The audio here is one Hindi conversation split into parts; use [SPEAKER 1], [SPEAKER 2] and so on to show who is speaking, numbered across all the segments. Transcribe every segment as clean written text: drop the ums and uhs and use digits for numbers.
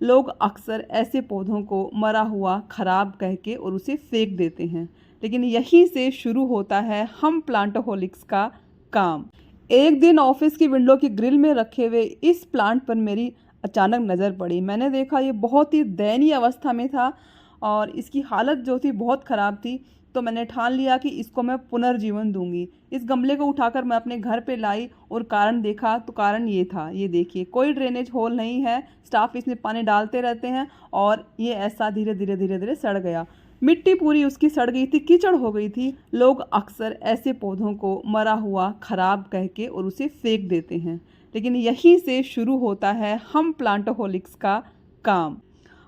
[SPEAKER 1] लोग अक्सर ऐसे पौधों को मरा हुआ खराब कह के और उसे फेंक देते हैं, लेकिन यहीं से शुरू होता है हम प्लांटोहोलिक्स का काम। एक दिन ऑफिस की विंडो की ग्रिल में रखे हुए इस प्लांट पर मेरी अचानक नज़र पड़ी। मैंने देखा ये बहुत ही दयनीय अवस्था में था और इसकी हालत जो थी बहुत ख़राब थी। तो मैंने ठान लिया कि इसको मैं पुनर्जीवन दूंगी। इस गमले को उठाकर मैं अपने घर पे लाई और कारण देखा तो कारण ये था, ये देखिए कोई ड्रेनेज होल नहीं है, स्टाफ इसमें पानी डालते रहते हैं और ये ऐसा धीरे धीरे धीरे धीरे सड़ गया। मिट्टी पूरी उसकी सड़ गई थी, कीचड़ हो गई थी। लोग अक्सर ऐसे पौधों को मरा हुआ खराब कह के और उसे फेंक देते हैं, लेकिन यहीं से शुरू होता है हम प्लांटोहोलिक्स का काम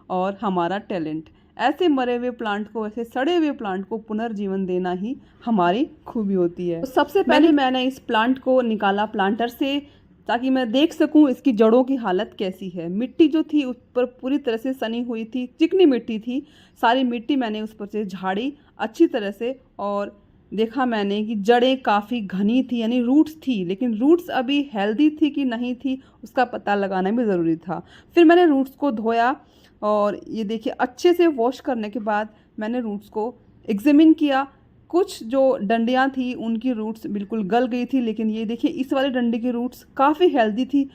[SPEAKER 1] और हमारा टैलेंट। ऐसे मरे हुए प्लांट को, ऐसे सड़े हुए प्लांट को पुनर्जीवन देना ही हमारी खूबी होती है। तो सबसे पहले मैंने इस प्लांट को निकाला प्लांटर से ताकि मैं देख सकूं इसकी जड़ों की हालत कैसी है। मिट्टी जो थी उस पर पूरी तरह से सनी हुई थी, चिकनी मिट्टी थी। सारी मिट्टी मैंने उस पर से झाड़ी अच्छी तरह से और देखा मैंने कि जड़ें काफ़ी घनी थी, यानी रूट्स थी, लेकिन रूट्स अभी हेल्दी थी कि नहीं थी उसका पता लगाना भी ज़रूरी था। फिर मैंने रूट्स को धोया और ये देखिए अच्छे से वॉश करने के बाद मैंने रूट्स को एग्जामिन किया। कुछ जो डंडियाँ थी उनकी रूट्स बिल्कुल गल गई थी, लेकिन ये देखिए इस वाले डंडे की रूट्स काफ़ी हेल्दी थी,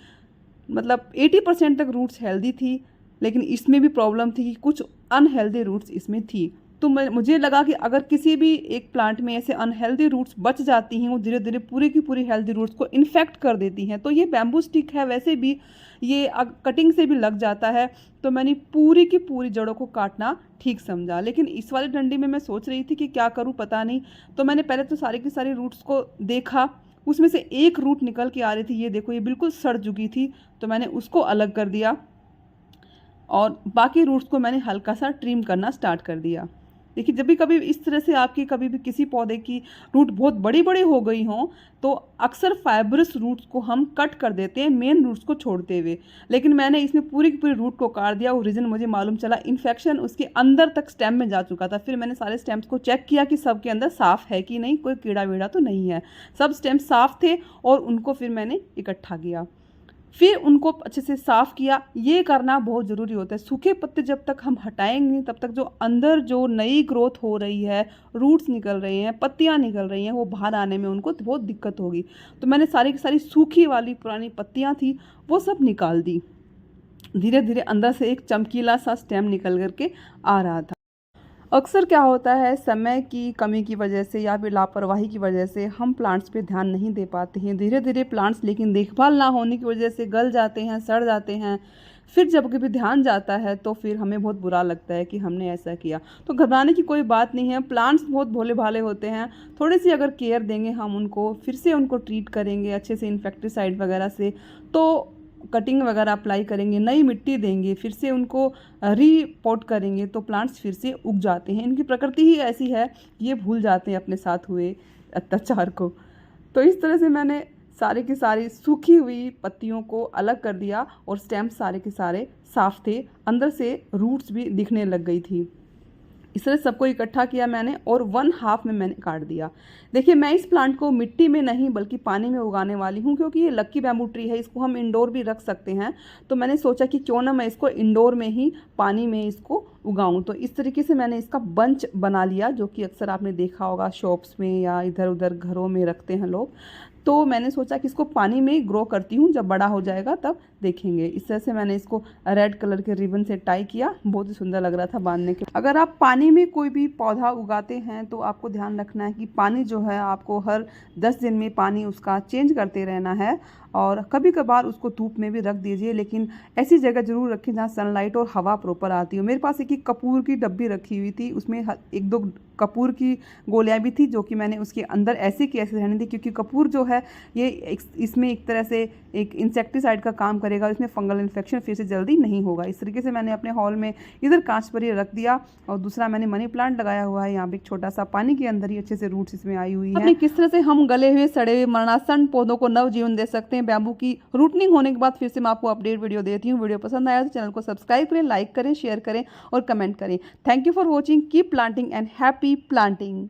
[SPEAKER 1] मतलब 80% तक रूट्स हेल्दी थी। लेकिन इसमें भी प्रॉब्लम थी कि कुछ अनहेल्दी रूट्स इसमें थी। तो मुझे लगा कि अगर किसी भी एक प्लांट में ऐसे अनहेल्दी रूट्स बच जाती हैं, वो धीरे धीरे पूरी की पूरी हेल्दी रूट्स को इन्फेक्ट कर देती हैं। तो ये बैम्बू स्टिक है, वैसे भी ये कटिंग से भी लग जाता है, तो मैंने पूरी की पूरी जड़ों को काटना ठीक समझा। लेकिन इस वाली डंडी में मैं सोच रही थी कि क्या करूँ पता नहीं। तो मैंने पहले तो सारी की सारी रूट्स को देखा, उसमें से एक रूट निकल के आ रही थी, ये देखो ये बिल्कुल सड़ चुकी थी। तो मैंने उसको अलग कर दिया और बाकी रूट्स को मैंने हल्का सा ट्रिम करना स्टार्ट कर दिया। देखिए जब भी कभी इस तरह से आपकी कभी भी किसी पौधे की रूट बहुत बड़ी बड़ी हो गई हों तो अक्सर फाइब्रस रूट्स को हम कट कर देते हैं मेन रूट्स को छोड़ते हुए। लेकिन मैंने इसमें पूरी की पूरी रूट को काट दिया और रीज़न मुझे मालूम चला, इन्फेक्शन उसके अंदर तक स्टेम में जा चुका था। फिर मैंने सारे स्टेम्स को चेक किया कि सब के अंदर साफ़ है कि नहीं, कोई कीड़ा वीड़ा तो नहीं है, सब स्टेम्स साफ़ थे और उनको फिर मैंने इकट्ठा किया। फिर उनको अच्छे से साफ़ किया। ये करना बहुत ज़रूरी होता है। सूखे पत्ते जब तक हम हटाएंगे तब तक जो अंदर जो नई ग्रोथ हो रही है, रूट्स निकल रहे हैं, पत्तियां निकल रही हैं, वो बाहर आने में उनको बहुत दिक्कत होगी। तो मैंने सारी की सारी सूखी वाली पुरानी पत्तियां थी वो सब निकाल दी। धीरे धीरे अंदर से एक चमकीला सा स्टेम निकल करके आ रहा था। अक्सर क्या होता है, समय की कमी की वजह से या फिर लापरवाही की वजह से हम प्लांट्स पे ध्यान नहीं दे पाते हैं। धीरे धीरे प्लांट्स लेकिन देखभाल ना होने की वजह से गल जाते हैं, सड़ जाते हैं। फिर जब कभी ध्यान जाता है तो फिर हमें बहुत बुरा लगता है कि हमने ऐसा किया। तो घबराने की कोई बात नहीं है, प्लांट्स बहुत भोले भाले होते हैं। थोड़ी सी अगर केयर देंगे हम उनको, फिर से उनको ट्रीट करेंगे अच्छे से इंसेक्टिसाइड वगैरह से, तो कटिंग वगैरह अप्लाई करेंगे, नई मिट्टी देंगे, फिर से उनको रीपोर्ट करेंगे तो प्लांट्स फिर से उग जाते हैं। इनकी प्रकृति ही ऐसी है, ये भूल जाते हैं अपने साथ हुए अत्याचार को। तो इस तरह से मैंने सारे की सारी सूखी हुई पत्तियों को अलग कर दिया और स्टेम सारे के सारे साफ थे, अंदर से रूट्स भी दिखने लग गई थी। इस तरह सबको इकट्ठा किया मैंने और 1/2 में मैंने काट दिया। देखिए मैं इस प्लांट को मिट्टी में नहीं बल्कि पानी में उगाने वाली हूँ, क्योंकि ये लक्की बैम्बू ट्री है, इसको हम इंडोर भी रख सकते हैं। तो मैंने सोचा कि क्यों ना मैं इसको इंडोर में ही पानी में इसको उगाऊँ। तो इस तरीके से मैंने इसका बंच बना लिया, जो कि अक्सर आपने देखा होगा शॉप्स में या इधर उधर घरों में रखते हैं लोग। तो मैंने सोचा कि इसको पानी में ग्रो करती हूँ, जब बड़ा हो जाएगा तब देखेंगे। इस तरह से मैंने इसको रेड कलर के रिबन से टाई किया, बहुत ही सुंदर लग रहा था बांधने के। अगर आप पानी में कोई भी पौधा उगाते हैं तो आपको ध्यान रखना है कि पानी जो है आपको हर 10 दिन में पानी उसका चेंज करते रहना है और कभी कभार उसको धूप में भी रख दीजिए, लेकिन ऐसी जगह जरूर रखें जहाँ सनलाइट और हवा प्रॉपर आती हो। मेरे पास एक कपूर की डब्बी रखी हुई थी, उसमें 1-2 कपूर की गोलियां भी थी, जो कि मैंने उसके अंदर ऐसे की ऐसे रहने दी, क्योंकि कपूर जो है ये इसमें एक तरह से एक इंसेक्टिसाइड का काम करेगा, इसमें फंगल इन्फेक्शन फिर से जल्दी नहीं होगा। इस तरीके से मैंने अपने हॉल में इधर कांच पर ही रख दिया और दूसरा मैंने मनी प्लांट लगाया हुआ है। यहाँ पे एक छोटा सा पानी के अंदर ही अच्छे से रूट्स इसमें आई हुई है। किस तरह से हम गले हुए सड़े हुए मरणासन पौधों को नव जीवन दे सकते हैं बैम्बू की रूटनिंग होने के बाद, फिर से मैं आपको अपडेट वीडियो देती हूँ। वीडियो पसंद आया तो चैनल को सब्सक्राइब करें, लाइक करें, शेयर करें और कमेंट करें। Thank you for watching, keep planting and happy planting.